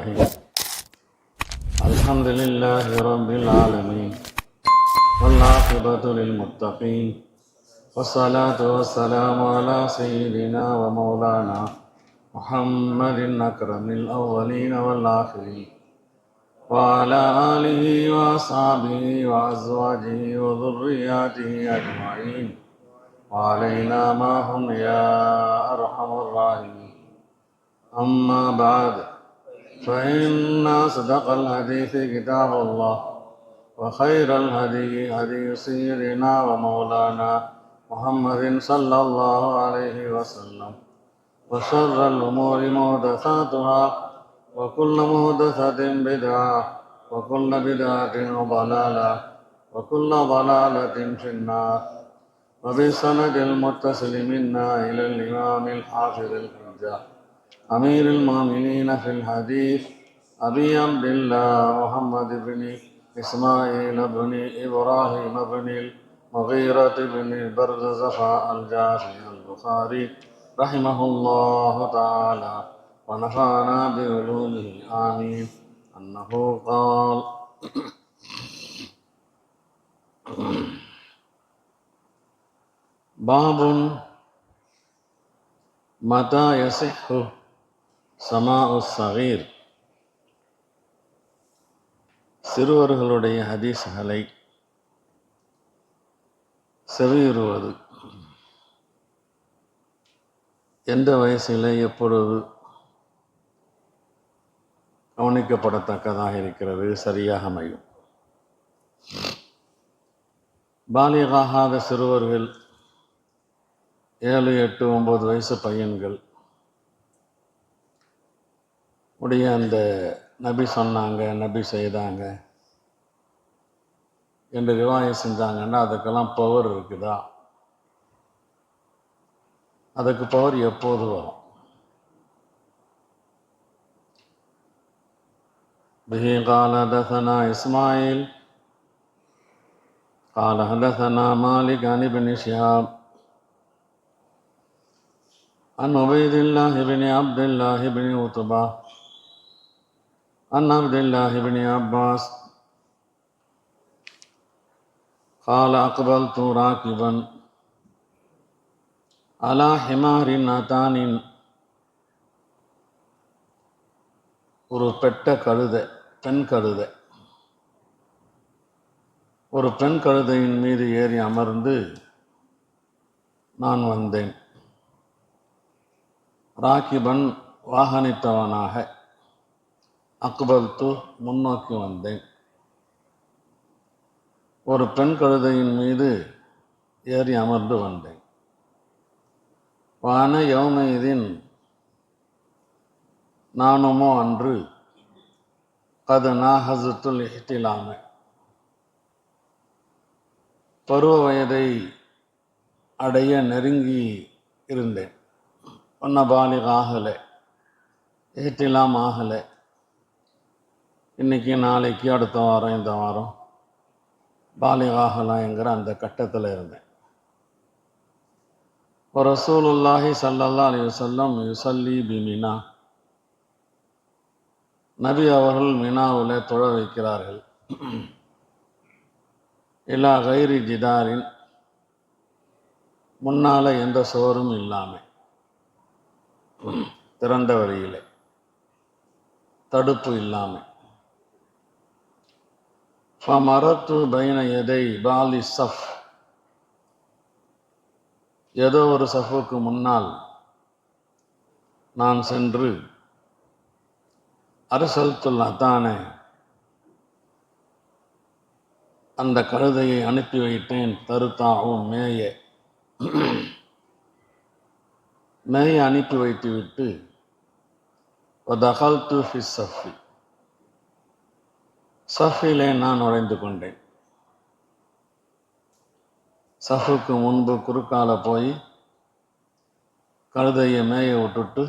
الرحيم الحمد لله رب العالمين والعاقبة للمتقين والصلاة والسلام على سيدنا ومولانا محمد أكرم الأولين والآخرين وعلى آله وأصحابه وأزواجه وذرياته أجمعين وعلينا معهم يا أرحم الراحمين. أما بعد فإن أصدق الحديث كتاب الله وخير الهدي هدي سيدنا ومولانا محمد صلى الله عليه وسلم وشر الأمور محدثاتها وكل محدثة بدعة وكل بدعة ضلالة وكل ضلالة في النار. وبسند المتصل منا إلى الإمام الحافظ الحجة أمير المؤمنين في الحديث أبي عبد الله محمد بن إسماعيل بن إبراهيم بن المغيرة بن برزخة الجاشعي البخاري رحمه الله تعالى ونفعنا بعلومه آمين أنه قال: باب متى يصح سماع الصغير. சிறுவர்களுடைய ஹதீஸ்களை செவியுறுவது எந்த வயசில் எப்பொழுது கவனிக்கப்படத்தக்கதாக இருக்கிறது, சரியாக அமையும். பாலிகாகாத சிறுவர்கள் 7, 8, 9 வயசு பையன்கள் உடைய அந்த நபி சொன்னாங்க, நபி செய்தாங்க என்று ரிவாயம் செஞ்சாங்கன்னா அதுக்கெல்லாம் பவர் இருக்குதா? அதுக்கு பவர் எப்போது வரும்? பிஹி قال حدثنا إسماعيل قال حدثنا مالك عن ابن شهاب عن عبيد الله بن عبد الله بن عتبة عن عبد الله بن عباس قال: أقبلت راكبا على حمار أتان. ஒரு பெட்ட கழுதை, பெண் கழுதை, ஒரு பெண் கழுதையின் மீது ஏறி அமர்ந்து நான் வந்தேன். ராக்கிபன் வாகனித்தவனாக, அக்பல்து முன்னோக்கி வந்தேன். ஒரு பெண் கழுதையின் மீது ஏறி அமர்ந்து வந்தேன். வான யௌமைதின், நானுமோ அன்று, கது நாஹசுத்துல் இஹ்திலாம, பருவ வயதை அடைய நெருங்கி இருந்தேன். ஒன்ன பாலிக ஆகலை, இஹ்திலாம் ஆகலை. இன்னைக்கு, நாளைக்கு, அடுத்த வாரம், இந்த வாரம் பாலிகாகலாங்கிற அந்த கட்டத்தில் இருந்தேன். ரசூலுல்லாஹி ஸல்லல்லாஹு அலைஹி வஸல்லம் யுஸல்லி பிமினா, நபி அவர்கள் மினாவில் தொழ வைக்கிறார்கள். இலா கைரி ஜிதாரின், முன்னால எந்த சுவரும் இல்லாமல், திறந்த வழியிலே, தடுப்பு இல்லாமல். ஃபமரத்து பைன எதை பாலி சஃப், ஏதோ ஒரு சஃபுக்கு முன்னால் நான் சென்று, அரசல்துல் அத்தான, அந்த கழுதையை அனுப்பி வைத்தேன். தருத்தாவும், மேய அனுப்பி வைத்துவிட்டு, வதகல்து ஃபி சஃபி, சஃபிலே நான் நுழைந்து கொண்டேன். சஃபுக்கு முன்பு குறுக்கால போய் கழுதையை மேய விட்டுட்டு,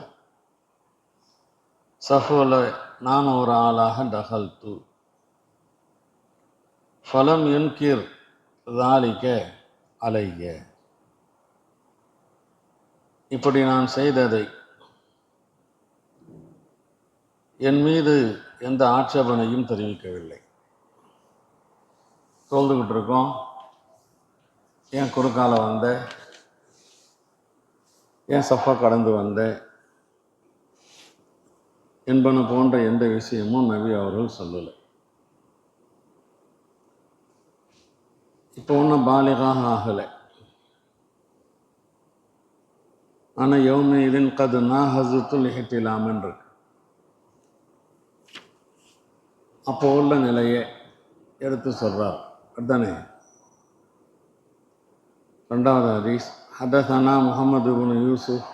சஃபுல நான் ஒரு ஆளாக தகல்து. ஃபலம் யுன்கிர் தாலிக அலைய, இப்படி நான் செய்ததை என் மீது எந்த ஆட்சேபனையும் தெரிவிக்கவில்லை. தொழுதுகிட்டு இருக்கோம், ஏன் குறுக்கால வந்த, ஏன் சஃபா கடந்து வந்த என்பன போன்ற எந்த விஷயமும் நபி அவர்கள் சொல்லலை. இப்போ ஒன்றும் பாலிகாக ஆகலை. ஆனால் யௌம இதன் கது நாஹசுத்துல் இஹ்திலாம் இருக்கு. அப்போ உள்ள நிலையை எடுத்து சொல்கிறார். அதுதானே ரெண்டாவது ஹதீஸ். ஹதஸனா முஹம்மது இப்னு யூசுப்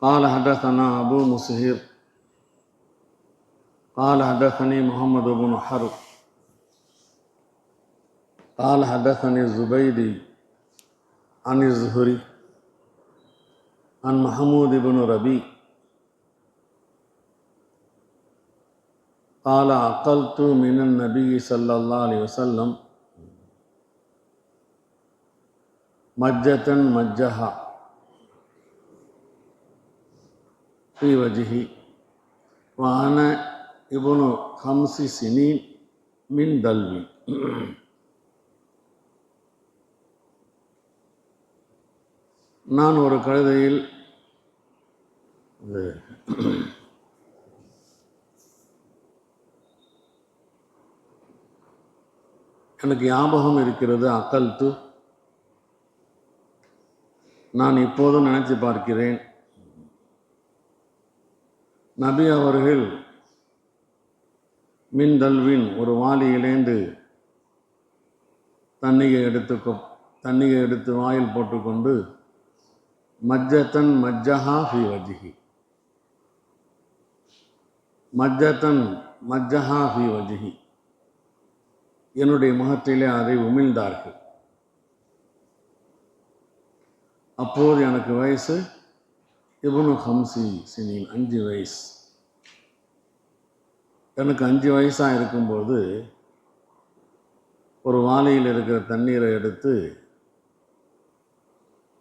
قال حدثنا أبو مسهر قال حدثني محمد بن حرب قال حدثني الزبيدي عن الزهري عن محمود بن ربيع قال أقلت من النبي صلى الله عليه وسلم مجة مجها في وجهي وأنا ابن 5 سنين من دلوي. நான் ஒரு கழுதையில் எனக்கு ஞாபகம் இருக்கிறது. அக்கல்து, நான் இப்போதும் நினைச்சு பார்க்கிறேன், நபி அவர்கள் மின் தல்வின் ஒரு வாளியிலேந்து தண்ணியை எடுத்து வாயில் போட்டுக்கொண்டு மஜ்ஜத்தன் மஜ்ஜஹா ஃபி வஜ்ஹி, மஜ்ஜத்தன் மஜ்ஜஹா ஃபி வஜ்ஹி, என்னுடைய முகத்திலே அதை உமிழ்ந்தார்கள். அப்போது எனக்கு வயசு இப்னு 5 சினீன், 5 வயசு. எனக்கு 5 வயசாக இருக்கும்போது ஒரு வாளியில் இருக்கிற தண்ணீரை எடுத்து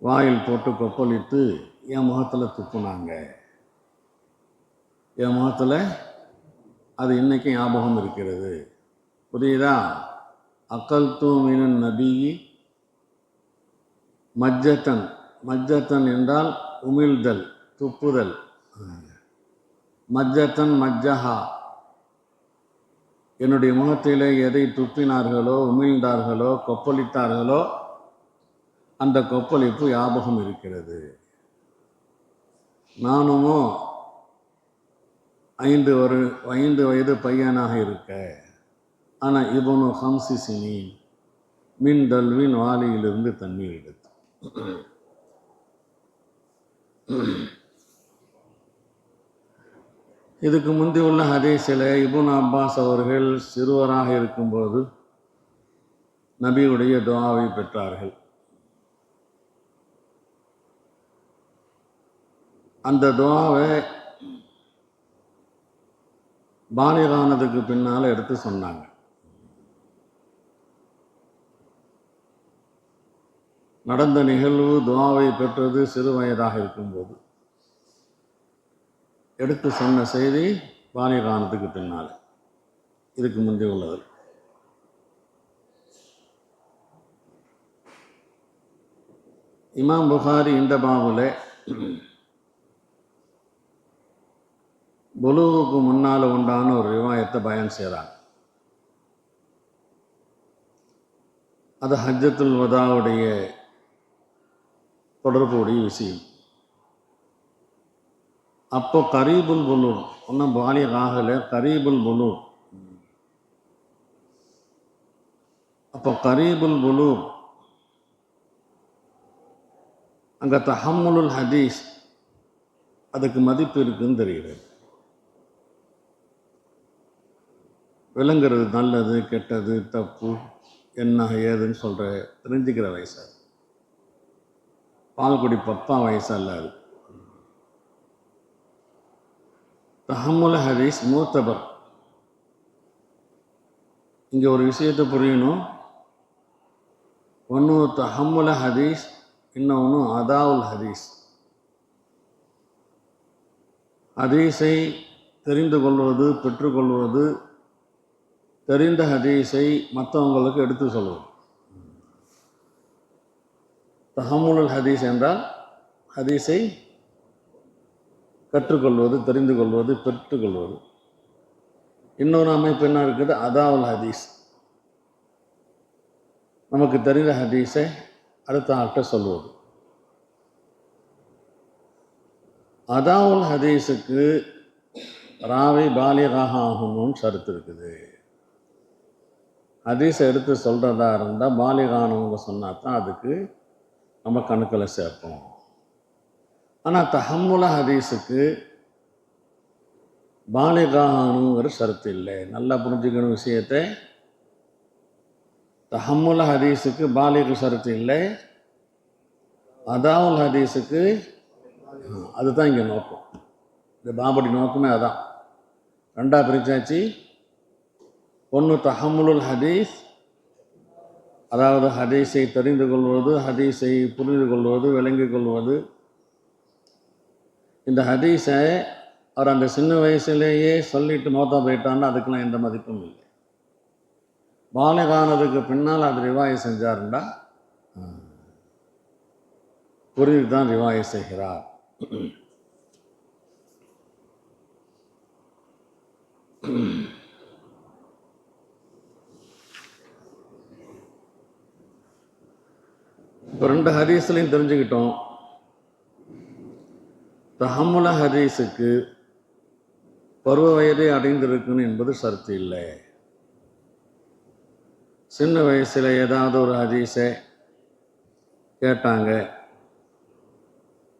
வாயில் போட்டு கொப்பளித்து என் முகத்தில் துப்புனாங்க. என் முகத்தில் அது இன்றைக்கும் ஞாபகம் இருக்கிறது. புரியுதா? அக்கல்து மினன் நபியி மஜ்ஜத்தன். மஜ்ஜத்தன் என்றால் உமிழ்தல், துப்புதல். மஜ்ஜத்தன் மஜ்ஜஹா, என்னுடைய முகத்திலே எதை துப்பினார்களோ, உமிழ்ந்தார்களோ, கொப்பளித்தார்களோ அந்த கொப்பளிப்பு ஞாபகம் இருக்கிறது. நானுமோ 5 வயது பையனாக இருக்க, ஆனால் இப்னு 5 சினீன் மின் தல்வின் வாளியிலிருந்து தண்ணீர் எடுத்து. இதுக்கு முந்தி உள்ள ஹதீஸில் இப்னு அப்பாஸ் அவர்கள் சிறுவராக இருக்கும்போது நபியுடைய துஆவை பெற்றார்கள். அந்த துஆவை பாலிகானதுக்கு பின்னால் எடுத்து சொன்னாங்க. நடந்த நிகழ்வு, துஆவை பெற்றது சிறு வயதாக இருக்கும்போது. எடுத்து சொன்ன செய்தி பாலிகானத்துக்கு பின்னால், இதுக்கு முந்தி உள்ளது. இமாம் புகாரி இந்த பாபுல புலூவுக்கு முன்னால் உண்டான ஒரு ரிவாயத்தை பயன் செய்கிறாங்க. அது ஹஜ்ஜத்துல் வதாவுடைய தொடர்புடைய விஷயம். அப்போ கரீபுல் புலூர், ஒன்றும் பாலிகாகல, கரீபுல் புலூர். அப்போ கரீபுல் புலூர் அங்கே தஹம்முலுல் ஹதீஸ் அதுக்கு மதிப்பு இருக்குன்னு தெரிகிறது. விளங்குறது, நல்லது கெட்டது தப்பு என்ன ஏதுன்னு சொல்கிற தெரிஞ்சுக்கிற வயசு. பால்குடி பப்பா வயசு அல்ல அது. தஹம்முல் ஹதீஸ் மூத்தபர். இங்கே ஒரு விஷயத்தை புரியணும். ஒன்று தஹம்முல் ஹதீஸ், இன்னொன்று அதாவுல் ஹதீஸ். ஹதீஸை தெரிந்து கொள்வது, பெற்றுக்கொள்வது, தெரிந்த ஹதீஸை மற்றவங்களுக்கு எடுத்து சொல்வது. தஹம்முலுல் ஹதீஸ் என்றால் ஹதீஸை கற்றுக்கொள்வது, தெரிந்து கொள்வது, பெற்றுக்கொள்வது. இன்னொரு அமைப்பு என்ன இருக்குது? அதாவுல் ஹதீஸ். நமக்கு தெரிந்த ஹதீஸை அடுத்த ஆள்கிட்ட சொல்வது. அதாவுல் ஹதீஸுக்கு ராவி பாலிகாக ஆகணும்னு ஷரத்து இருக்குது. ஹதீஸை எடுத்து சொல்கிறதா இருந்தால் பாலிகானவங்க சொன்னா தான் அதுக்கு நம்ம கணக்கில் சேர்ப்போம். ஆனால் தஹம்முல ஹதீஸுக்கு பாலிகானுங்கிற ஷரத்து இல்லை. நல்லா புரிஞ்சுக்கணும் விஷயத்தை. தஹம்முல ஹதீஸுக்கு பாலிக ஷரத்து இல்லை. அதாவுல் ஹதீஸுக்கு அதுதான் இங்கே நோக்கம். இந்த பாபடி நோக்கமே அதான். ரெண்டாக பிரிச்சாச்சு. ஒன்று தஹம்முலுல் ஹதீஸ், அதாவது ஹதீஸை தெரிந்து கொள்வது, ஹதீஸை புரிந்து கொள்வது, விளங்கிக் கொள்வது. இந்த ஹதீஸை அவர் அந்த சின்ன வயசுலேயே சொல்லிட்டு மௌத்தா போயிட்டான்னு அதுக்கெல்லாம் எந்த மதிப்பும் இல்லை. பாலிகானதுக்கு பின்னால் அது ரிவாயை செஞ்சாருண்டா புரிந்து தான் ரிவாயை செய்கிறார். இப்போ 2 ஹதீஸ்லையும் தெரிஞ்சுக்கிட்டோம். தஹம்முல ஹதீஸுக்கு பருவ வயதை அடைந்திருக்கணும் என்பது ஷரத்து இல்லை. சின்ன வயசில் ஏதாவது ஒரு ஹதீஸை கேட்டாங்க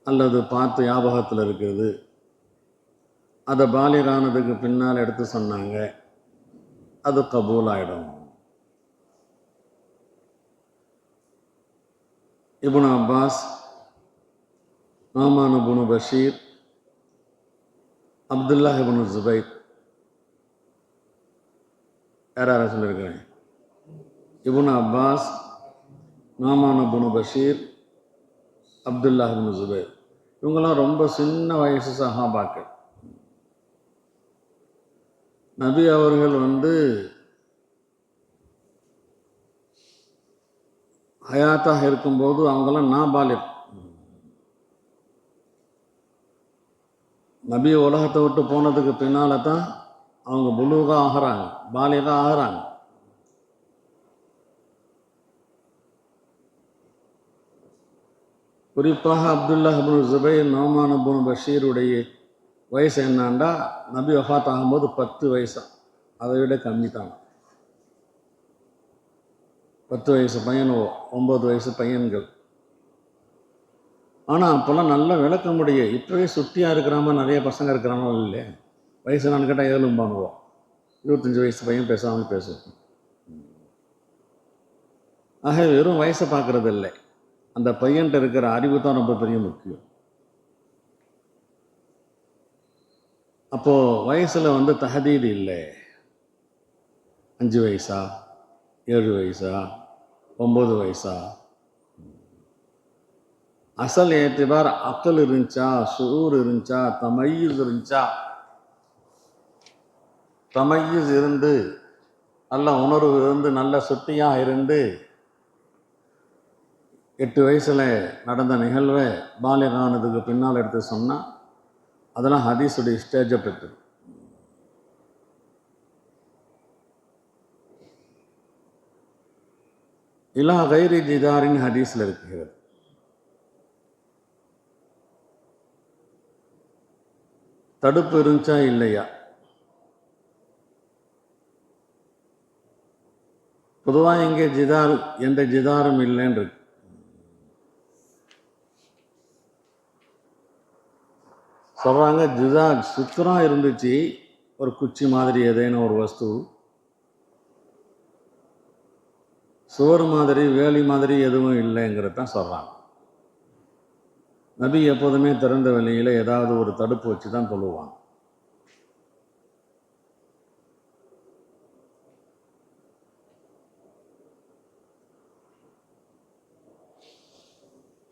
அல்லது பார்த்து ஞாபகத்தில் இருக்குது, அதை பாலிகானதுக்கு பின்னால் எடுத்து சொன்னாங்க, அது கபூல் ஆகிடும். இப்னு அப்பாஸ், நுஅமான் இப்னு பஷீர், அப்துல்லாஹ் இப்னு ஜுபைர், யாரை சொல்லியிருக்கிறேன்? இப்னு அப்பாஸ், நுஅமான் இப்னு பஷீர், அப்துல்லாஹ் இப்னு ஜுபைர், இவங்கெல்லாம் ரொம்ப சின்ன வயசு சஹாபாக்கள். நபி அவர்கள் ஹயாத்தாக இருக்கும்போது அவங்கெல்லாம் நாபாலிக். நபி உலகத்தை விட்டு போனதுக்கு பின்னால் தான் அவங்க புலூகா ஆகிறாங்க, பாலிகா ஆகிறாங்க. குறிப்பாக அப்துல்லாஹ் இப்னு ஜுபைர், நுஅமான் இப்னு பஷீருடைய வயசு என்னாண்டா நபி வஃபாத் ஆகும்போது 10 வயசா, அதை விட கம்மி தான். 10 வயசு பையனோ 9 வயசு பையன்கள். ஆனால் அப்போல்லாம் நல்லா விளக்க முடியும். இப்போவே சுட்டியாக இருக்கிறாம நிறைய பசங்க இருக்கிறாமோ இல்லையே. வயசு நான் கேட்டால் 7 பண்ணுவோம். 25 வயசு பையன் பேசாமல் பேசுவோம். ஆக வெறும் வயசை பார்க்கறது இல்லை, அந்த பையன்கிட்ட இருக்கிற அறிவு தான் ரொம்ப பெரிய முக்கியம். அப்போது வயசில் தஹதீது இல்லை. 5 வயசா, 7 வயசா, 9 வயசா. அசல் ஏத்திபார் அக்கல் இருந்துச்சா, ஷுஊர் இருந்துச்சா, தமையுஸ் இருந்துச்சா. தமையுஸ் இருந்து நல்ல உணர்வு இருந்து நல்ல சுட்டியாக இருந்து 8 வயசில் நடந்த நிகழ்வை பாலிகானதுக்கு பின்னால் எடுத்து சொன்னால் அதெல்லாம் ஹதீஸுடைய ஸ்டேஜை பெற்று. இலா கைரி ஜிதாரின் ஹதீஸில் இருக்கிறது. தடுப்பு இருந்துச்சா இல்லையா? பொதுவாக இங்கே ஜிதார் எந்த ஜிதாரும் இல்லைன்னு இருக்கு. சொல்கிறாங்க ஜிதார் சுத்தரம் இருந்துச்சு, ஒரு குச்சி மாதிரி ஏதேனும் ஒரு வஸ்து, சுவர் மாதிரி வேலி மாதிரி எதுவும் இல்லைங்கிறது தான் சொல்கிறாங்க. நபி எப்போதுமே திறந்த வெளியில் ஏதாவது ஒரு தடுப்பு வச்சு தான் சொல்லுவாங்க.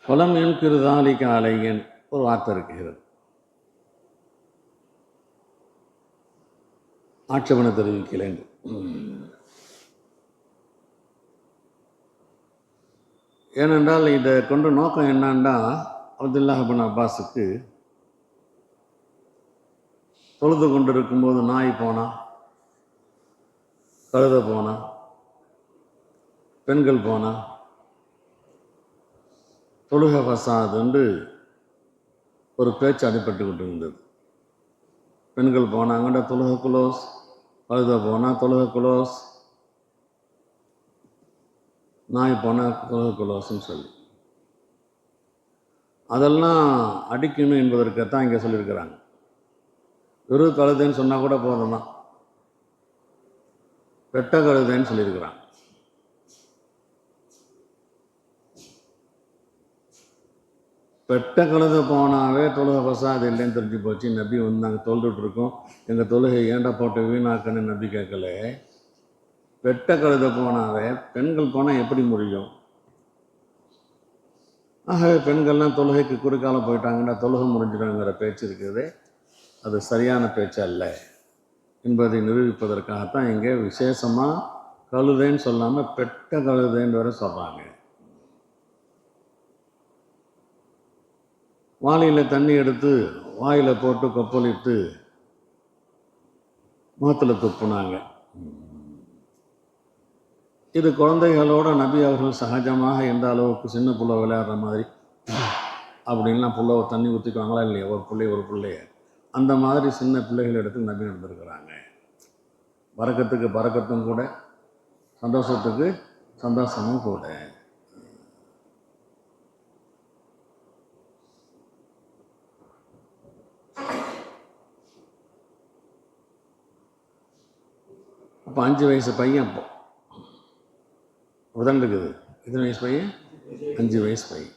குலம் என்கிறதாலிக்கு அலையன் ஒரு வார்த்தை இருக்கிறது. ஆட்சேபனை தெரிவிக்கிறேன். ஏனென்றால் இதை கொண்டு நோக்கம் என்னன்னா, அப்துல்லாஹ் இப்னு அப்பாஸுக்கு தொழுது கொண்டு இருக்கும்போது நாய் போனா, கழுத போனா, பெண்கள் போனா, தொழுக ஃபசாத் என்று ஒரு பேச்சு அடிபட்டு கொண்டு இருந்தது. பெண்கள் போனாங்கன்ற தொழுக குலோஸ், கழுத போனால் தொழுக குலோஸ், நாய் போனால் தொழுக குலோஸ்ன்னு சொல்லி அதெல்லாம் அடிக்கணும் என்பதற்குத்தான் இங்கே சொல்லியிருக்கிறாங்க. வெறும் கழுதைன்னு சொன்னால் கூட போதும் தான், வெட்ட கழுதைன்னு சொல்லியிருக்கிறாங்க. வெட்ட கழுத போனாவே தொழுகை ஃபசாத் இல்லைன்னு தெரிஞ்சு போச்சு. நபி வந்து நாங்கள் தொழுதுட்டு இருக்கோம், எங்கள் தொழுகை ஏண்டா போட்டு வீணாக்குன்னு நபி கேட்கல. வெட்ட கழுத போனாவே பெண்கள் போனால் எப்படி முடியும்? ஆகவே பெண்கள்லாம் தொழுகைக்கு குறுக்கால போயிட்டாங்கன்னா தொழுகை முடிஞ்சிடுங்கிற பேச்சு இருக்குது. அது சரியான பேச்சு அல்ல என்பதை நிரூபிப்பதற்காகத்தான் இங்கே விசேஷமாக கழுதைன்னு சொல்லாமல் பெட்ட கழுதைன்னு வேற சொல்கிறாங்க. வாளியில் தண்ணி எடுத்து வாயில் போட்டு கொப்பளித்து முகத்தில் துப்புனாங்க. இது குழந்தைகளோட நபி அவர்கள் சகஜமாக எந்த அளவுக்கு சின்ன புள்ள விளையாடுற மாதிரி அப்படின்லாம் புள்ள தண்ணி ஊற்றிக்குவாங்களா இல்லையா, ஒரு பிள்ளைய அந்த மாதிரி சின்ன பிள்ளைகள் எடுத்து நபி நடந்திருக்கிறாங்க. பறக்கத்துக்கு பறக்கத்தும் கூட, சந்தோஷத்துக்கு சந்தோஷமும் கூட. அப்போ 5 வயசு பையன் அப்போ உதன் இருக்குது. எத்தனை வயசு பையன்? 5 வயசு பையன்.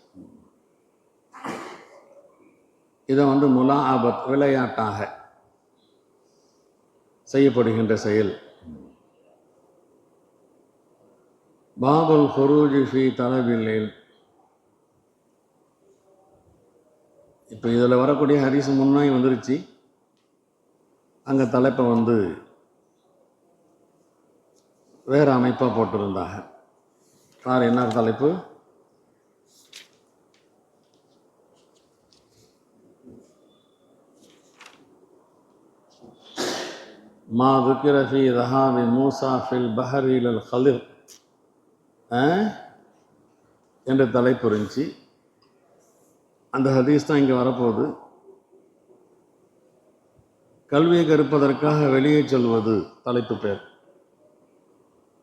இதை வந்து முலாஅபத், விளையாட்டாக செய்யப்படுகின்ற செயல். பாபுல் ஹுரூஜி ஃபி தலபில் இல்ம். இப்போ இதில் வரக்கூடிய ஹதீஸ் முன்னாடி வந்துருச்சு. அங்கே தலைப்பை வந்து வேறு அமைப்பாக போட்டிருந்தாங்க. சார் என்ன தலைப்பு? மா துக்கிர ஃபீ ذهاب மூசா ஃபில் பஹர் இலல் கலிர் என்ற தலைப்பு இருந்துச்சு. அந்த ஹதீஸ் தான் இங்கே வரப்போகுது. கல்வியை கற்பதற்காக வெளியே செல்வது தலைப்பு பேர்.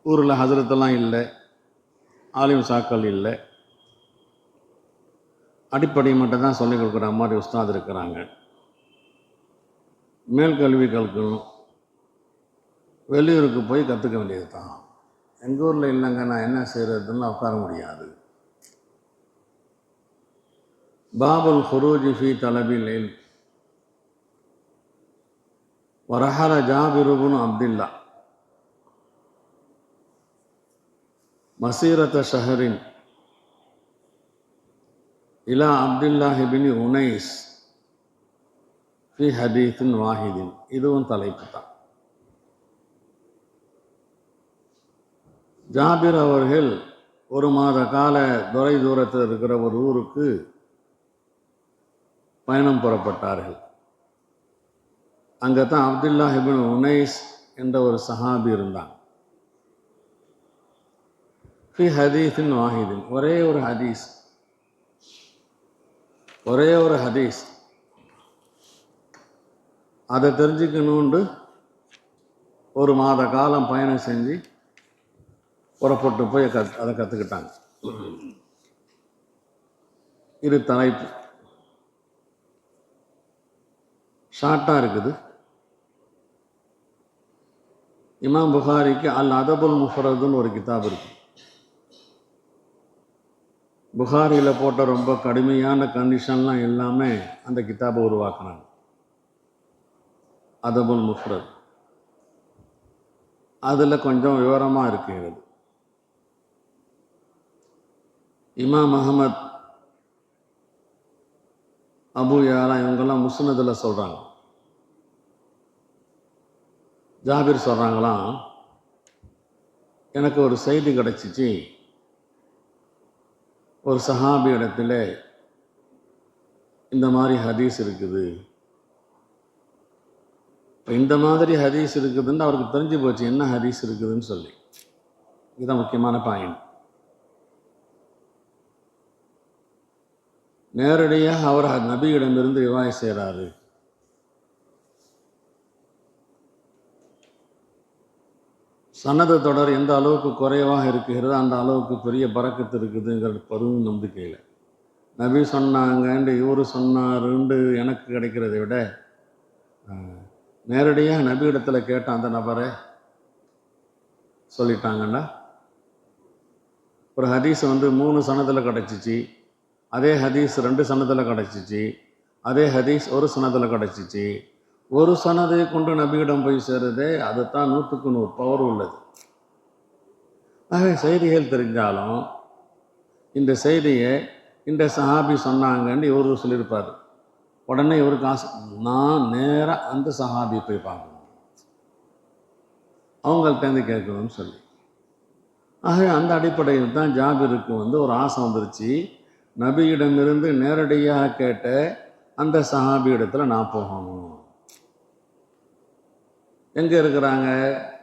ஊரில் ஹசரத்தெல்லாம் இல்லை, ஆலிம் சாக்கள் இல்லை, அடிப்படை மட்டும் தான் சொல்லிக் கொடுக்குற மாதிரி உஸ்தாத் இருக்கிறாங்க. மேல் கல்வி கற்கணும், வெளியூருக்கு போய் கற்றுக்க வேண்டியது தான். எங்கள் ஊரில் இல்லைங்க, நான் என்ன செய்கிறதுன்னு உட்கார முடியாது. பாபுல் ஹுரூஜி ஃபி தலபில் இல்ம். வரஹல ஜாபிர் இப்னு அப்துல்லா மசீரத ஷஹரின் இலா அப்துல்லாஹ் இப்னு உனைஸ் ஃபி ஹதீஸின் வாஹிதின். இதுவும் தலைப்பு தான். ஜாபிர் அவர்கள் 1 மாத கால தொலை தூரத்தில் இருக்கிற ஒரு ஊருக்கு பயணம் புறப்பட்டார்கள். அங்கே தான் அப்துல்லாஹ் இப்னு உனைஸ் என்ற ஒரு சஹாபி இருந்தாங்க. ஃபி ஹதீஸின் வாஹிதின், ஒரே ஒரு ஹதீஸ். அதை தெரிஞ்சுக்கணுண்டு 1 மாத காலம் பயணம் செஞ்சு புறப்பட்டு போய் அதை கற்றுக்கிட்டாங்க. இது தலைப்பு. ஷார்ட்டாக இருக்குது. இமாம் புகாரிக்கு அல் அதபுல் முஃபரதுன்னு ஒரு கிதாப் இருக்கு. புகாரியில் போட்ட ரொம்ப கடுமையான கண்டிஷன்லாம் எல்லாமே அந்த கிதாபை உருவாக்குனாங்க. அதபுல் முஃபரத் அதில் கொஞ்சம் விவரமாக இருக்கிறது. இமாம் அஹமத், அபு யாலா இவங்கெல்லாம் முஸ்னதில் சொல்கிறாங்க. ஜாபிர் சொல்கிறாங்களாம், எனக்கு ஒரு செய்தி கிடச்சிச்சு, ஒரு சஹாபி இடத்துல இந்த மாதிரி ஹதீஸ் இருக்குது. இப்போ இந்த மாதிரி ஹதீஸ் இருக்குதுன்னு அவருக்கு தெரிஞ்சு போச்சு என்ன ஹதீஸ் இருக்குதுன்னு சொல்லி. இதுதான் முக்கியமான பாயிண்ட். நேரடியாக அவர் நபியிடமிருந்து ரிவாய் செய்கிறாரு. சனது தொடர் எந்த அளவுக்கு குறைவாக இருக்குகிறதோ அந்த அளவுக்கு பெரிய பறக்கத்து இருக்குதுங்கிற பருவம் நம்பிக்கையில் நபி சொன்னாங்கண்டு இவர் சொன்னாருண்டு எனக்கு கிடைக்கிறதை விட நேரடியாக நபி இடத்துல கேட்ட அந்த நபரை சொல்லிட்டாங்கன்னா, ஒரு ஹதீஸ் 3 சனத்தில் கிடச்சிச்சு, அதே ஹதீஸ் 2 சனத்தில் கிடச்சிச்சு, அதே ஹதீஸ் 1 சனத்தில் கிடச்சிச்சு. ஒரு சனதை கொண்டு நபியிடம் போய் சேருதே, அதுதான் 100க்கு 100 பவர் உள்ளது. ஆகவே செய்திகள் தெரிஞ்சாலும் இந்த செய்தியை இந்த சஹாபி சொன்னாங்கன்னு இவரு சொல்லியிருப்பார். உடனே இவருக்கு ஆசை, நான் நேராக அந்த சஹாபி போய் பார்க்கணும், அவங்கள்ட்டேருந்து கேட்கணும்னு சொல்லி. ஆகவே அந்த அடிப்படையில் தான் ஜாபிருக்கு ஒரு ஆசை வந்துருச்சு, நபியிடமிருந்து நேரடியாக கேட்ட அந்த சஹாபி இடத்துல நான் போகணும். எங்கே இருக்கிறாங்க?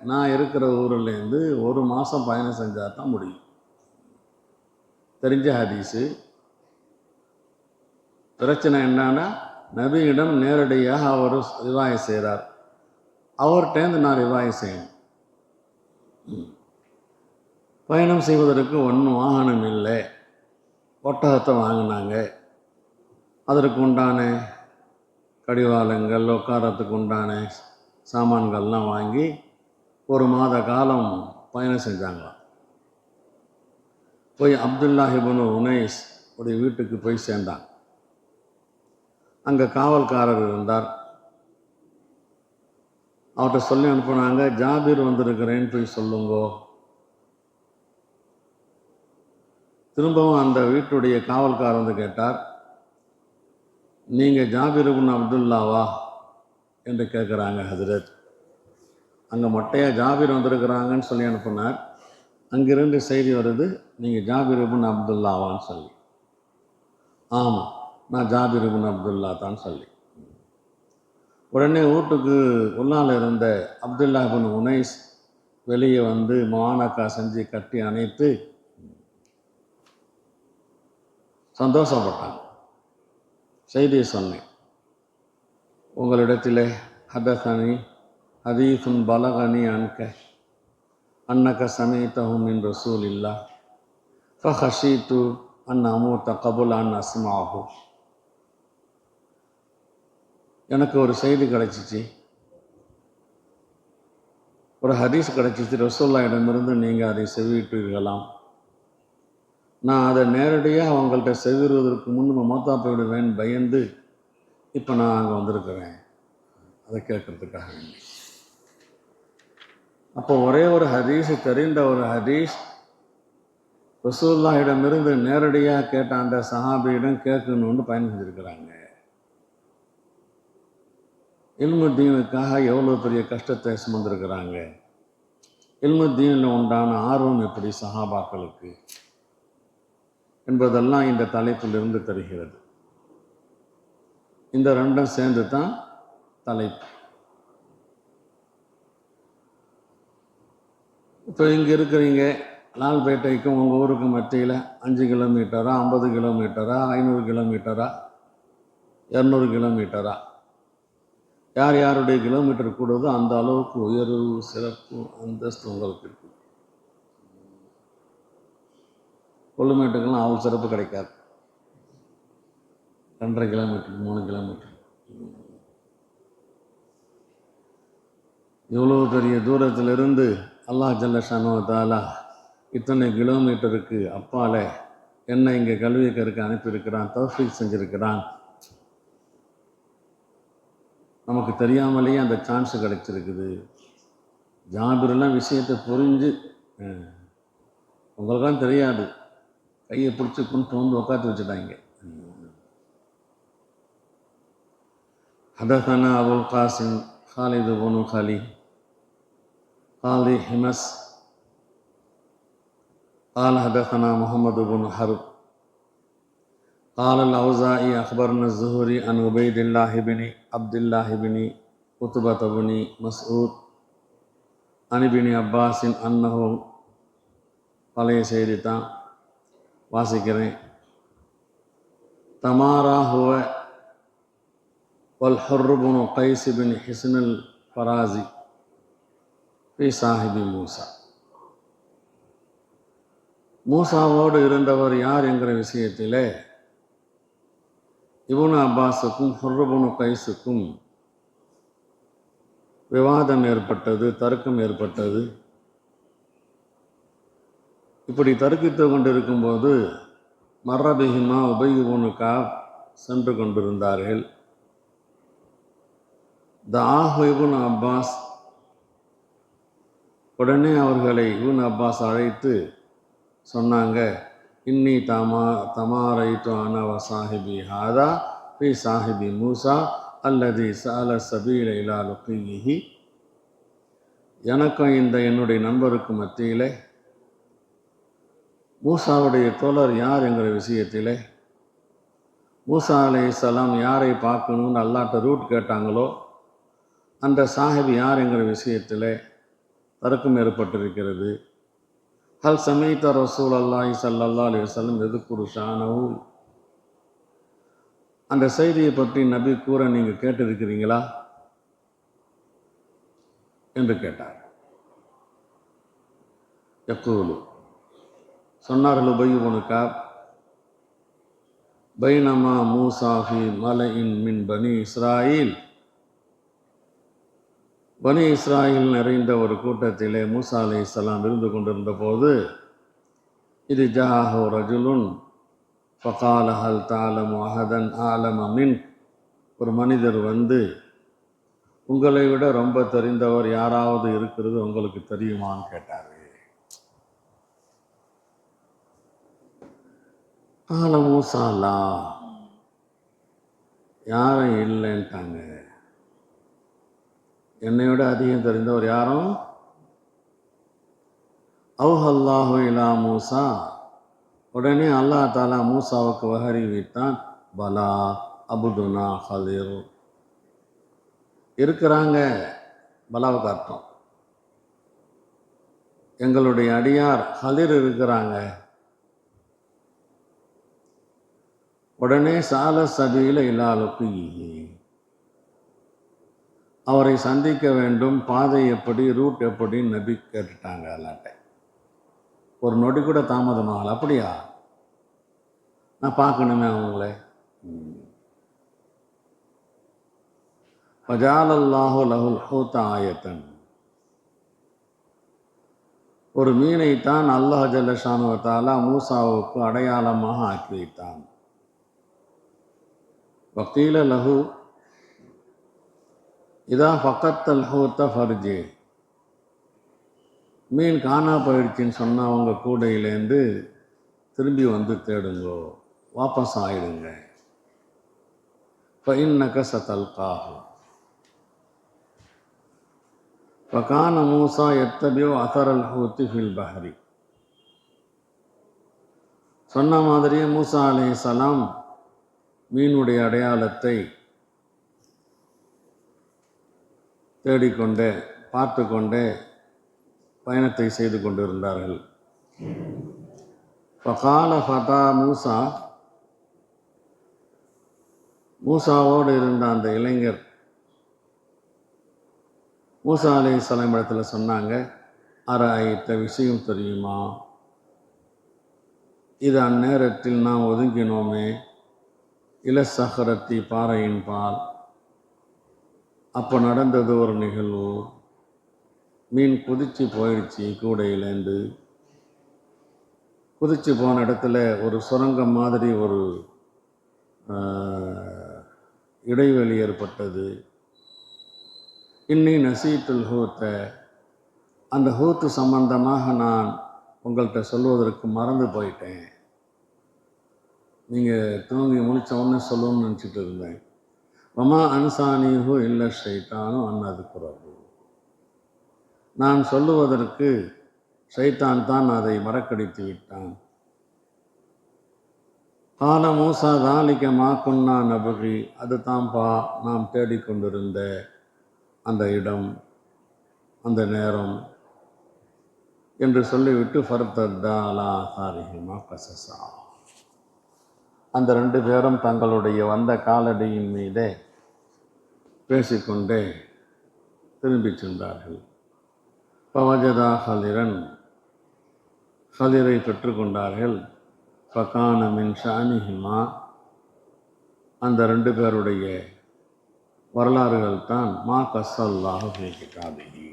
நான் இருக்கிற ஊர்லேருந்து 1 மாதம் பயணம் செஞ்சால் தான் முடியும். தெரிஞ்ச ஹதீஸு. பிரச்சனை என்னன்னா, நபியிடம் நேரடியாக அவர் ரிவாய் செய்கிறார், அவர்கிட்டேருந்து நான் ரிவாய் செய்யணும். பயணம் செய்வதற்கு ஒன்றும் வாகனம் இல்லை, ஒட்டகத்தை வாங்கினாங்க, அதற்கு உண்டான கடிவாளங்கள் உட்காரத்துக்கு உண்டான சாமான்கள்லாம் வாங்கி 1 மாத காலம் பயணம் செஞ்சாங்களாம். போய் அப்துல்லாஹ் இப்னு உனைஸ் உடைய வீட்டுக்கு போய் சேர்ந்தாங்க. அங்கே காவல்காரர் இருந்தார். அவர்கிட்ட சொல்லி அனுப்புனாங்க, ஜாபிர் வந்திருக்கிறேன்னு போய் சொல்லுங்கோ. திரும்பவும் அந்த வீட்டுடைய காவல்காரர் வந்து கேட்டார், நீங்கள் ஜாபிர் இப்னு அப்துல்லாவா என்று கேட்குறாங்க ஹஜ்ரத். அங்கே மொட்டையாக ஜாபிர் வந்திருக்கிறாங்கன்னு சொல்லி அனுப்புனார். அங்கிருந்து செய்தி வருது, நீங்கள் ஜாபிர் இப்னு அப்துல்லாவான்னு சொல்லி. ஆமாம், நான் ஜாபிர் இப்னு அப்துல்லா தான் சொல்லி. உடனே வீட்டுக்கு உள்ளால் இருந்த அப்துல்லா இப்னு உனைஸ் வெளியே வந்து மானக்கா செஞ்சு கட்டி அணைத்து சந்தோஷப்பட்டாங்க. செய்தியை சொன்னேன், உங்களிடத்திலே ஹதஸனி ஹதீஸுன் பலகனி அன்னக சமீதஹு மின் ரசூலில்லாஹ் ஃபஹஷீது அன் அமூத கபுல் அன் அஸ்மாஹு. எனக்கு ஒரு செய்தி கிடச்சிச்சு, ஒரு ஹதீஸ் கிடச்சிச்சு, ரசூல்லா இடமிருந்து நீங்கள் அதை செவியிட்டீர்களாம். நான் அதை நேரடியாக அவங்கள்ட்ட செவிடுவதற்கு முன் மௌத்தா போயிடுவேன் பயந்து இப்போ நான் அங்கே வந்திருக்கிறேன், அதை கேட்கறதுக்காக. அப்போ ஒரே ஒரு ஹதீஸ், தெரிந்த ஒரு ஹதீஸ் ரசூலுல்லாஹிடமிருந்து நேரடியாக கேட்ட அந்த சஹாபியிடம் கேட்கணும்னு பயன் செஞ்சுருக்கிறாங்க. இல்முத்தீனுக்காக எவ்வளோ பெரிய கஷ்டத்தை சுமந்திருக்கிறாங்க. இல்முத்தீனில் உண்டான ஆர்வம் எப்படி சஹாபாக்களுக்கு என்பதெல்லாம் இந்த தலைப்பிலிருந்து தெரிகிறது. இந்த ரெண்டும் சேர்ந்து தான் தலைப்பு. இப்போ இங்கே இருக்கிறீங்க, லால்பேட்டைக்கும் உங்கள் ஊருக்கு மத்தியில் 5 கிலோமீட்டரா, 50 கிலோமீட்டரா, 500 கிலோமீட்டரா, 200 கிலோமீட்டரா, யார் யாருடைய கிலோமீட்டர் கூடுதோ அந்த அளவுக்கு உயர்வு, சிறப்பு, அந்தஸ்து உங்களுக்கு இருக்குது. கொல்லுமேட்டுக்கெல்லாம் அவ்வளோ சிறப்பு கிடைக்காது. 2.5 கிலோமீட்டர், 3 கிலோமீட்டர், இவ்வளோ பெரிய தூரத்திலிருந்து அல்லாஹ் ஜல்ல ஷானு வ தஆலா இத்தனை கிலோமீட்டருக்கு அப்பால என்னை இங்கே கல்வி கற்க அனுப்பியிருக்கிறான், தௌஃபீக் செஞ்சுருக்கிறான். நமக்கு தெரியாமலேயே அந்த சான்ஸு கிடைச்சிருக்குது. ஜாபிரெல்லாம் விஷயத்தை புரிஞ்சு, உங்களுக்கெல்லாம் தெரியாது, கையை பிடிச்சி கொண்டு வந்து உட்காந்து வச்சுட்டாங்க. ஹதஸனா அபுல் காசிம் ஹாலிது இப்னு ஹலீத் قاضي حمص قال حدثنا محمد بن حرب قال الأوزاعي أخبرنا الزهري عن عبيد الله بن عبد الله بن عتبة بن مسعود عن ابن عباس أنه பழைய செய்தி தான் வாசிக்கிறேன். தமாரா ஹுவ வல் ஹுர்ரு பின் கைஸ் பின் ஹிஸ்னுல் ஃபராசி ஃபி சாஹிபி மூசா. மூசாவோடு இருந்தவர் யார் என்கிற விஷயத்திலே இப்னு அப்பாஸுக்கும் ஹுர்ரு பின் கைஸுக்கும் விவாதம் ஏற்பட்டது, தர்க்கம் ஏற்பட்டது. இப்படி தர்க்கித்து கொண்டிருக்கும்போது மர்ரபிஹிமா உபய் இப்னு கஅப் சென்று கொண்டிருந்தார்கள். தஆஹு இப்னு அப்பாஸ், உடனே அவர்களை இப்னு அப்பாஸ் அழைத்து சொன்னாங்க, இன்னி தமாரைத்து அன வ சாஹிபி ஹாதா ஃபி சாஹிபி மூசா அல்லதி சால சபீல இலா லுக்யிஹி. எனக்கும் இந்த என்னுடைய நண்பருக்கு மத்தியிலே மூசாவுடைய தோழர் யார் என்கிற விஷயத்தில் மூசா அலைஹிஸ்ஸலாம் யாரை பார்க்கணும்னு அல்லாஹ்ட்ட ரூட் கேட்டாங்களோ அந்த சாஹிப் யார் என்கிற விஷயத்தில் தர்க்கம் ஏற்பட்டிருக்கிறது. ஹல் சமீத ரசூலுல்லாஹி ஸல்லல்லாஹு அலைஹி வஸல்லம் எதுக்குரு ஷானஹு, அந்த செய்தியை பற்றி நபி கூற நீங்கள் கேட்டிருக்கிறீங்களா என்று கேட்டார். யக்கூலு, சொன்னார்கள் உபய் இப்னு கஅப், பைனமா மூசா ஃபி மலஇன் மின் பனி இஸ்ராயில், பனி இஸ்ராயில் நிறைந்த ஒரு கூட்டத்திலே மூசா அலைஹிஸ்ஸலாம் இருந்து கொண்டிருந்த போது, இது ஜாஹு ரஜுலுன் ஃபகால ஹல் தஅலமு அஹதன் ஆலம மின், ஒரு மனிதர் வந்து உங்களை விட ரொம்ப தெரிந்தவர் யாராவது இருக்கிறது உங்களுக்கு தெரியுமான்னு கேட்டார். ஆல மூசாலா, யாரும் இல்லைன்ட்டாங்க. என்னை விட அதிகம் தெரிந்தவர் யாரும். அவுஹல்லாஹு இலா மூசா, உடனே அல்லாஹ் தாலா மூசாவுக்கு வஹறிவித்தான், பலா அபுதுனா ஹலிர், இருக்கிறாங்க. பலாவுக்கு அர்த்தம் எங்களுடைய அடியார் ஹலிர் இருக்கிறாங்க. உடனே சால சபீல இலா லுக்யிஹி, அவரை சந்திக்க வேண்டும், பாதை எப்படி, ரூட் எப்படி நபி கேட்டுட்டாங்க அல்லாட்ட. ஒரு நொடி கூட தாமதமாகல. அப்படியா, நான் பார்க்கணுமே அவங்களே. ஃபஜாலல்லாஹு லஹுல் ஹூத ஆயத்தன், ஒரு மீனைத்தான் அல்லாஹ் ஜல்ல ஷானுவ தஆலா மூசாவுக்கு அடையாளமாக ஆக்கி வைத்தான். வக்கீல லஹு இதா ஃபக்கத்தல் ஹூத்த ஃபர்ஜி, மீன் காணா போயிடுச்சின்னு சொன்னால் அவங்க கூடையிலேருந்து திரும்பி வந்து தேடுங்கோ, வாபஸ் ஆயிடுங்க. ஃபஇன்னக சதல்காஹு, ஃபகான மூசா யத்தபிஉ அஸரல் ஹூத்தி ஃபில் பஹரி. சொன்ன மாதிரியே மூசா அலைஹிஸ்ஸலாம் மீனுடைய அடையாளத்தை தேடிக்கொண்டே பார்த்து கொண்டே பயணத்தை செய்து கொண்டிருந்தார்கள். ஃபகால ஃபதா மூசா, மூசாவோடு இருந்த அந்த இளைஞர் மூசா அலைஹிஸ்ஸலாம் இடத்துல சொன்னாங்க, அரஐத்த, விஷயம் தெரியுமா, இது அந்நேரத்தில் நாம் ஒதுங்கினோமே, இல சஹரத்தி, பாறையின் பால், அப்போ நடந்தது ஒரு நிகழ்வு. மீன் குதிச்சு போயிடுச்சு, கூடையிலேருந்து குதிச்சு போன இடத்துல ஒரு சுரங்கம் மாதிரி ஒரு இடைவெளி ஏற்பட்டது. இன்னி நசீத்துல் ஹூத்த, அந்த ஹூத்து சம்பந்தமாக நான் உங்கள்கிட்ட சொல்வதற்கு மறந்து போயிட்டேன். நீங்கள் தூங்கி முடித்த உடனே சொல்லணும்னு நினச்சிட்டு இருந்தேன். வமா அன்சானிஹு இல்ல ஷைத்தானும் அன்னது குறவு, நான் சொல்லுவதற்கு ஷைத்தான் தான் அதை மறக்கடித்து விட்டான். கால மூசா தாலிக்க மாக்குன்னா நபுகி, அது தான்ப்பா நாம் தேடிக்கொண்டிருந்த அந்த இடம், அந்த நேரம் என்று சொல்லிவிட்டு ஃபர்தத்தாலா சாரிஹிமா கசசா, அந்த 2 பேரும் தங்களுடைய வந்த காலடியின் மீதே பேசிக்கொண்டே திரும்பி சென்றார்கள். பவஜதா ஹலிரன், ஹலிரை பெற்றுக்கொண்டார்கள். ஃபகான மின் ஷானிஹிமா, அந்த 2 பேருடைய வரலாறுகள் தான் மா கஸ்ஸல்லாஹு ஃபீ கிதாபிஹி.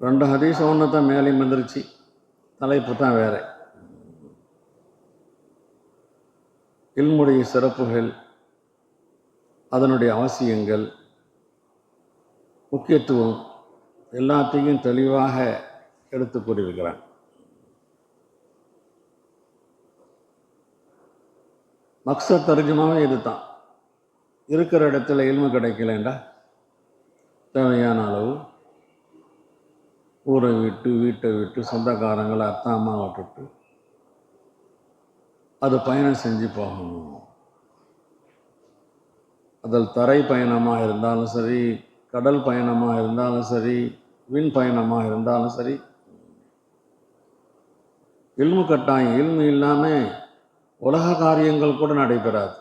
ரெண்டு ஹதீஸ் ஒன்று தான் மேலே வந்துருச்சு, தலைப்பு தான் வேற. இல்முடைய சிறப்புகள், அதனுடைய அவசியங்கள், முக்கியத்துவம் எல்லாத்தையும் தெளிவாக எடுத்து கூறியிருக்கிறான். மக்சத் தர்ஜுமாவே இது தான். இருக்கிற இடத்துல இல்மு கிடைக்கலண்டா தேவையான அளவு ஊரை விட்டு, வீட்டை விட்டு, சொந்தக்காரங்களை, அத்தா அம்மா விட்டுட்டு அது பயணம் செஞ்சு போகணும். அதில் தரை பயணமாக இருந்தாலும் சரி, கடல் பயணமாக இருந்தாலும் சரி, விண் பயணமாக இருந்தாலும் சரி, இல்மு கட்டாயம். இல்மு இல்லாமல் உலக காரியங்கள் கூட நடைபெறாது.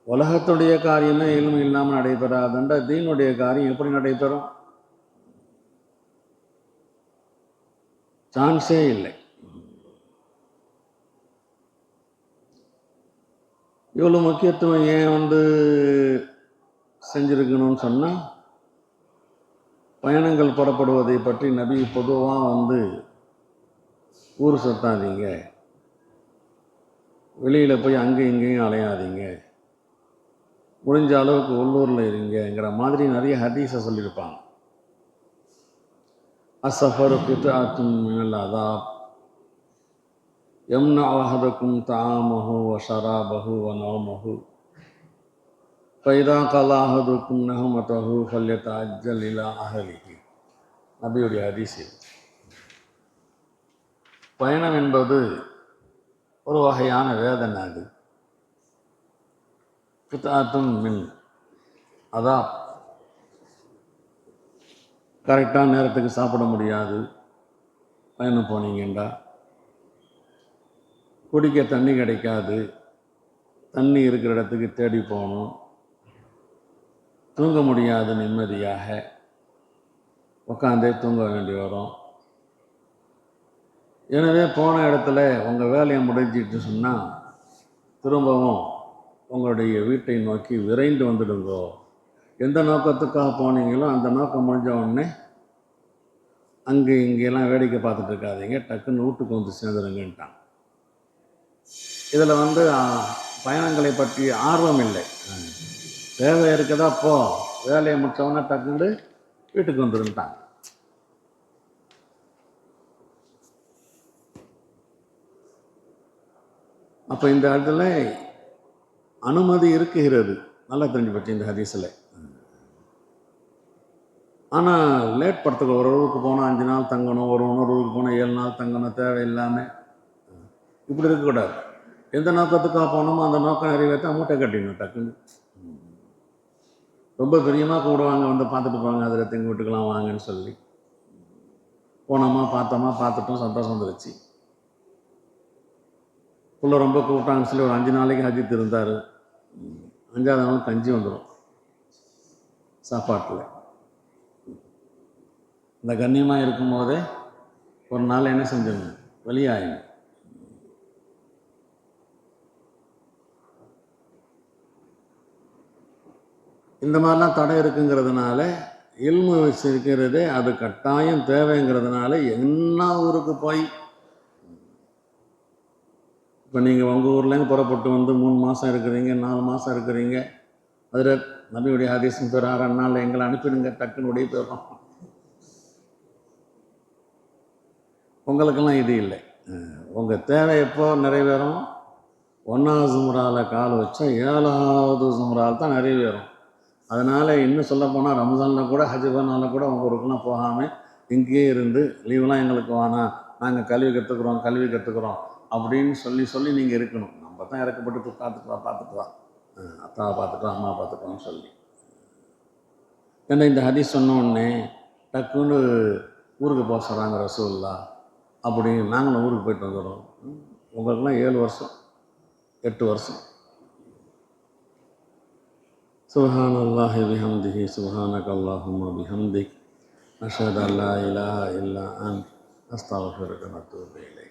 உலகத்துடைய காரியமே இல்மு இல்லாமல் நடைபெறாதுன்ற தீனுடைய காரியம் எப்படி நடைபெறும்? சான்ஸே இல்லை. இவ்வளோ முக்கியத்துவம் ஏன் செஞ்சுருக்கணும்னு சொன்னால், பயணங்கள் புறப்படுவதை பற்றி நபி பொதுவாக ஊர் சுத்தாதீங்க, வெளியில் போய் அங்கேயும் இங்கேயும் அலையாதீங்க, முடிஞ்ச அளவுக்கு உள்ளூரில் இருங்கிற மாதிரி நிறைய ஹதீஸை சொல்லியிருப்பாங்க. அஸ்ஸஃபரு கித்அத்துன் மினல் அஸாப் யம்னஉ அஹதக்கும் தஆமஹு வ ஷராபஹு வ நௌமஹு ஃபைதா கலா அஹதுக்கும் நஹமதஹு ஃபல்யதஅஜ்ஜல் இலா அஹ்லிஹி. நபியுடைய ஹதீஸ். பயணம் என்பது ஒரு வகையான வேதனை. அது கித்அத்துன் மின் அஸாப். கரெக்டான நேரத்துக்கு சாப்பிட முடியாது. பயணம் போனீங்கண்டா குடிக்க தண்ணி கிடைக்காது. தண்ணி இருக்கிற இடத்துக்கு தேடி போகணும். தூங்க முடியாது, நிம்மதியாக உட்காந்தே தூங்க வேண்டி வரும். எனவே போன இடத்துல உங்கள் வேலையை முடிஞ்சிட்டு சொன்னால் திரும்பவும் உங்களுடைய வீட்டை நோக்கி விரைந்து வந்துடுங்கோ. எந்த நோக்கத்துக்காக போனீங்களோ அந்த நோக்கம் முடிஞ்ச உடனே அங்கே இங்கெல்லாம் வேடிக்கை பார்த்துட்டு இருக்காதீங்க, டக்குன்னு வீட்டுக்கு சேர்ந்துருங்கன்ட்டான். இதில் பயணங்களை பற்றி ஆர்வம் இல்லை. தேவை இருக்குதா போ, வேலையை முடித்தவொன்னே டக்குன்னு வீட்டுக்கு வந்துருன்ட்டாங்க. அப்போ இந்த இடத்துல அனுமதி இருக்குகிறது, நல்லா தெரிஞ்சு போச்சு இந்த ஹதீஸில். ஆனால் லேட் படுத்துக்க. ஒரு ஊருக்கு போனால் 5 நாள் தங்கணும், ஒரு ஊருக்கு போனால் 7 நாள் தங்கணும், தேவையில்லாமல் இப்படி இருக்கக்கூடாது. எந்த நோக்கத்துக்காக போனோமோ அந்த நோக்கம் நிறைவேற்ற மூட்டை கட்டிடணும் டக்குன்னு. ரொம்ப பிரியமாக கூடுவாங்க, பார்த்துட்டு போவாங்க, அதில் தெங்க வீட்டுக்கெல்லாம் வாங்கன்னு சொல்லி. போனோமா, பார்த்தோமா, பார்த்துட்டோம், சந்தோஷம் வந்துருச்சு. புள்ள ரொம்ப கூப்பிட்டாங்கன்னு சொல்லி ஒரு 5 நாளைக்கு ஹஜ்ஜித் இருந்தார். 5ஆவது நாள் கஞ்சி வந்துடும் சாப்பாட்டில். இந்த கண்ணியமாக இருக்கும்போதே ஒரு நாள் என்ன செஞ்சிடணும், வெளியாயிடும். இந்த மாதிரிலாம் தடை இருக்குங்கிறதுனால இல்மு வச்சிருக்கிறதே அது கட்டாயம் தேவைங்கிறதுனால என்ன ஊருக்கு போய் இப்போ நீங்கள் உங்கள் ஊர்லேருந்து புறப்பட்டு 3 மாதம் இருக்கிறீங்க, 4 மாதம் இருக்கிறீங்க, அதில் நபியுடைய ஹதீஸும் பெறார், 2 நாள் எங்களை அனுப்பிடுங்க, டக்குன்னு உடைய போயிடும். உங்களுக்கெல்லாம் இது இல்லை. உங்கள் தேவை எப்போ நிறைவேறும்? 1வது ஜும்ராவில் கால் வச்சா 7வது ஜும்ராவில் தான் நிறைவேறும். அதனால் இன்னும் சொல்லப்போனால் ரம்ஜானில் கூட ஹஜ் பண்ணாலும் கூட உங்கள் ஊருக்குலாம் போகாமல் இங்கேயே இருந்து லீவெலாம் எங்களுக்கு வேணாம், நாங்கள் கல்வி கற்றுக்குறோம் அப்படின்னு சொல்லி நீங்கள் இருக்கணும். நம்ம தான் இறக்கப்பட்டு பார்த்துட்டு வா அத்தாவை பார்த்துட்டோம், அம்மா பார்த்துட்டோம்னு சொல்லி. ஏன்னா இந்த ஹதீஸ் சொன்ன உடனே டக்குன்னு ஊருக்கு போக சொல்கிறாங்க ரசூலுல்லாஹ் அப்படின்னு நாங்களும் ஊருக்கு போயிட்டு வந்துடுறோம். உங்களுக்குலாம் 7 வருஷம் 8 வருஷம். சுப்ஹானல்லாஹி பிஹம்திஹி சுப்ஹானக அல்லாஹும்ம பிஹம்திக் அஷ்ஹது அல்லா இலாஹா இல்லா அன்த அஸ்தக்ஃபிருக வ அத்தூபு இலைக்.